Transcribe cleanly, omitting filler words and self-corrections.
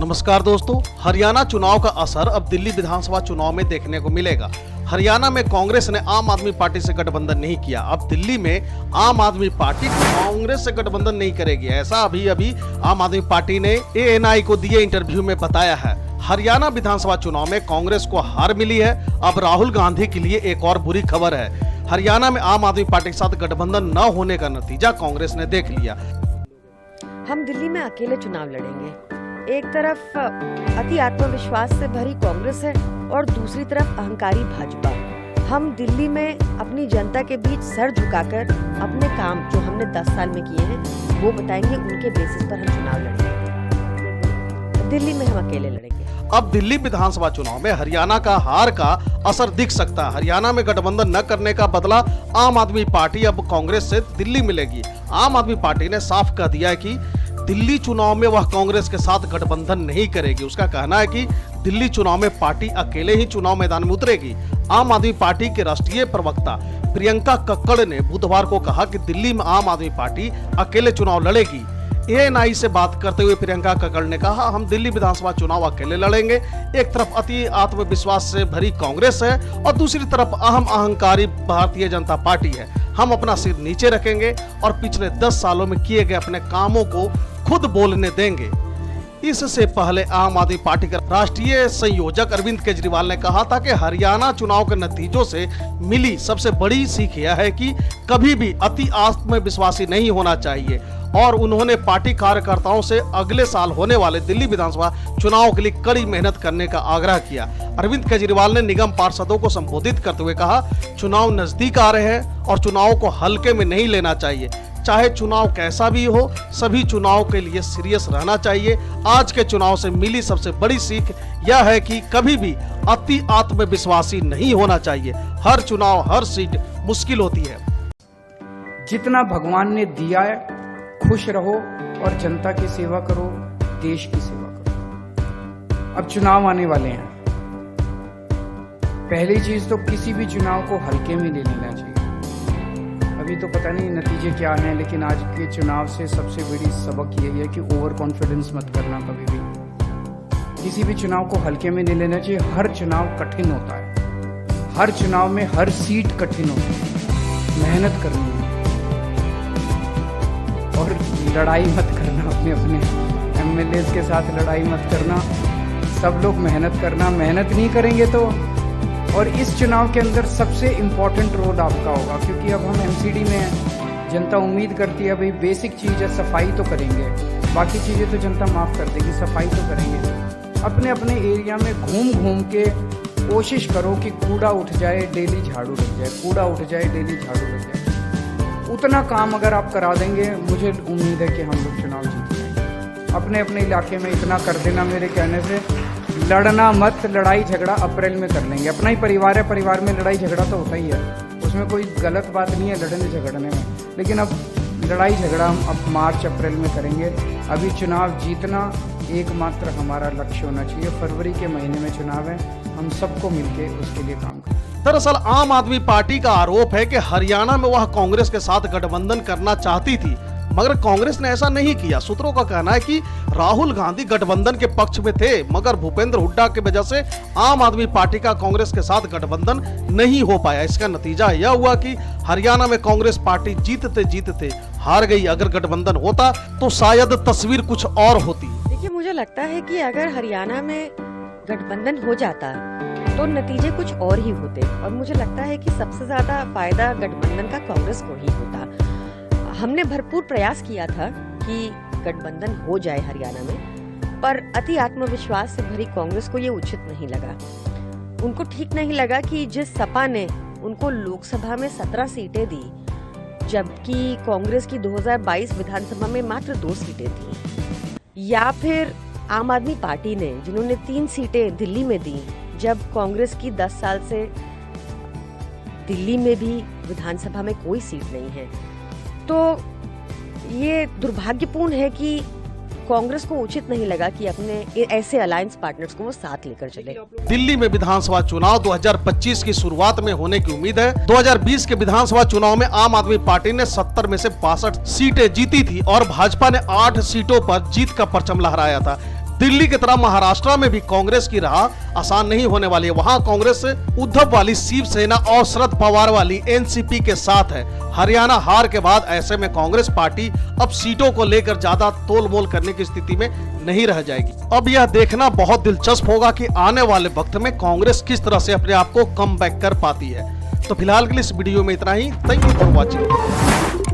नमस्कार दोस्तों, हरियाणा चुनाव का असर अब दिल्ली विधानसभा चुनाव में देखने को मिलेगा। हरियाणा में कांग्रेस ने आम आदमी पार्टी से गठबंधन नहीं किया। अब दिल्ली में आम आदमी पार्टी कांग्रेस से गठबंधन नहीं करेगी, ऐसा अभी आम आदमी पार्टी ने ANI को दिए इंटरव्यू में बताया है। हरियाणा विधानसभा चुनाव में कांग्रेस को हार मिली है। अब राहुल गांधी के लिए एक और बुरी खबर है। हरियाणा में आम आदमी पार्टी के साथ गठबंधन न होने का नतीजा कांग्रेस ने देख लिया। हम दिल्ली में अकेले चुनाव लड़ेंगे। एक तरफ अति आत्मविश्वास से भरी कांग्रेस है और दूसरी तरफ अहंकारी भाजपा। हम दिल्ली में अपनी जनता के बीच सर झुकाकर अपने काम जो हमने 10 साल में किए हैं वो बताएंगे। उनके बेसिस पर हम चुनाव लड़ेंगे। दिल्ली में हम अकेले लड़ेंगे। अब दिल्ली विधानसभा चुनाव में हरियाणा का हार का असर दिख सकता है। हरियाणा में गठबंधन न करने का बदला आम आदमी पार्टी अब कांग्रेस से दिल्ली मिलेगी। आम आदमी पार्टी ने साफ कह दिया है कि दिल्ली चुनाव में वह कांग्रेस के साथ गठबंधन नहीं करेगी। उसका कहना है कि दिल्ली चुनाव में पार्टी अकेले ही चुनाव मैदान में उतरेगी। आम आदमी पार्टी के राष्ट्रीय प्रवक्ता प्रियंका कक्कड़ ने बुधवार को कहा कि दिल्ली में आम आदमी पार्टी अकेले चुनाव लड़ेगी। ANI से बात करते हुए प्रियंका कक्कड़ ने कहा, हम दिल्ली विधानसभा चुनाव अकेले लड़ेंगे। एक तरफ अति आत्मविश्वास से भरी कांग्रेस है और दूसरी तरफ अहंकारी भारतीय जनता पार्टी है। हम अपना सिर नीचे रखेंगे और पिछले 10 सालों में किए गए अपने कामों को खुद बोलने देंगे। इससे पहले आम आदमी पार्टी के राष्ट्रीय संयोजक अरविंद केजरीवाल ने कहा था कि हरियाणा चुनाव के नतीजों से मिली सबसे बड़ी सीख यह है कि कभी भी अति आत्मविश्वासी नहीं होना चाहिए और उन्होंने पार्टी कार्यकर्ताओं से अगले साल होने वाले दिल्ली विधानसभा चुनाव के लिए कड़ी मेहनत करने का आग्रह किया। अरविंद केजरीवाल ने निगम पार्षदों को संबोधित करते हुए कहा, चुनाव नजदीक आ रहे हैं और चुनाव को हल्के में नहीं लेना चाहिए। चाहे चुनाव कैसा भी हो, सभी चुनाव के लिए सीरियस रहना चाहिए। आज के चुनाव से मिली सबसे बड़ी सीख यह है कि कभी भी अति आत्मविश्वासी नहीं होना चाहिए। हर चुनाव, हर सीट मुश्किल होती है। जितना भगवान ने दिया है, खुश रहो और जनता की सेवा करो, देश की सेवा करो। अब चुनाव आने वाले हैं। पहली चीज तो किसी भी चुनाव को हल्के में नहीं लेना चाहिए। अभी तो पता नहीं नतीजे क्या हैं, लेकिन आज के चुनाव से सबसे बड़ी सबक यही है कि ओवर कॉन्फिडेंस मत करना। कभी भी किसी भी चुनाव को हल्के में नहीं लेना चाहिए। हर चुनाव कठिन होता है। हर चुनाव में हर सीट कठिन होती है। मेहनत करनी है और लड़ाई मत करना। अपने MLAs के साथ लड़ाई मत करना। सब लोग मेहनत करना। मेहनत नहीं करेंगे तो, और इस चुनाव के अंदर सबसे इम्पोर्टेंट रोल आपका होगा, क्योंकि अब हम MCD में हैं। जनता उम्मीद करती है भाई बेसिक चीज़ है, सफाई तो करेंगे, बाकी चीज़ें तो जनता माफ़ कर देगी, सफाई तो करेंगे। अपने अपने एरिया में घूम घूम के कोशिश करो कि कूड़ा उठ जाए, डेली झाड़ू लग जाए। कूड़ा उठ जाए, डेली झाड़ू लग जाए। उतना काम अगर आप करा देंगे, मुझे उम्मीद है कि हम लोग चुनाव जीत जाएंगे। अपने अपने इलाके में इतना कर देना मेरे कहने से। लड़ना मत, लड़ाई झगड़ा अप्रैल में कर लेंगे। अपना ही परिवार है, परिवार में लड़ाई झगड़ा तो होता ही है, उसमें कोई गलत बात नहीं है लड़ने झगड़ने में। लेकिन अब लड़ाई झगड़ा हम अब मार्च अप्रैल में करेंगे। अभी चुनाव जीतना एकमात्र हमारा लक्ष्य होना चाहिए। फरवरी के महीने में चुनाव है, हम सबको मिलके उसके लिए काम करें। दरअसल आम आदमी पार्टी का आरोप है कि हरियाणा में वह कांग्रेस के साथ गठबंधन करना चाहती थी, मगर कांग्रेस ने ऐसा नहीं किया। सूत्रों का कहना है कि राहुल गांधी गठबंधन के पक्ष में थे, मगर भूपेंद्र हुड्डा की वजह से आम आदमी पार्टी का कांग्रेस के साथ गठबंधन नहीं हो पाया। इसका नतीजा यह हुआ कि हरियाणा में कांग्रेस पार्टी जीतते जीतते हार गई। अगर गठबंधन होता तो शायद तस्वीर कुछ और होती। देखिए, मुझे लगता है कि अगर हरियाणा में गठबंधन हो जाता तो नतीजे कुछ और ही होते और मुझे लगता है कि सबसे ज्यादा फायदा गठबंधन का कांग्रेस को ही होता। हमने भरपूर प्रयास किया था कि गठबंधन हो जाए हरियाणा में, पर अति आत्मविश्वास से भरी कांग्रेस को ये उचित नहीं लगा। उनको ठीक नहीं लगा कि जिस सपा ने उनको लोकसभा में 17 सीटें दी, जबकि कांग्रेस की 2022 विधानसभा में मात्र 2 सीटें थी, या फिर आम आदमी पार्टी ने जिन्होंने 3 सीटें दिल्ली में दी, जब कांग्रेस की 10 साल से दिल्ली में भी विधानसभा में कोई सीट नहीं है। तो ये दुर्भाग्यपूर्ण है कि कांग्रेस को उचित नहीं लगा कि अपने ऐसे अलायंस पार्टनर्स को वो साथ लेकर चले। दिल्ली में विधानसभा चुनाव 2025 की शुरुआत में होने की उम्मीद है। 2020 के विधानसभा चुनाव में आम आदमी पार्टी ने 70 में से 62 सीटें जीती थी और भाजपा ने 8 सीटों पर जीत का परचम लहराया था। दिल्ली की तरह महाराष्ट्र में भी कांग्रेस की राह आसान नहीं होने वाली है। वहां कांग्रेस उद्धव वाली शिवसेना और शरद पवार वाली एनसीपी के साथ है। हरियाणा हार के बाद ऐसे में कांग्रेस पार्टी अब सीटों को लेकर ज्यादा तोलमोल करने की स्थिति में नहीं रह जाएगी। अब यह देखना बहुत दिलचस्प होगा कि आने वाले वक्त में कांग्रेस किस तरह से अपने आप को कम बैक कर पाती है। तो फिलहाल के लिए इस वीडियो में इतना ही। Thank you for watching.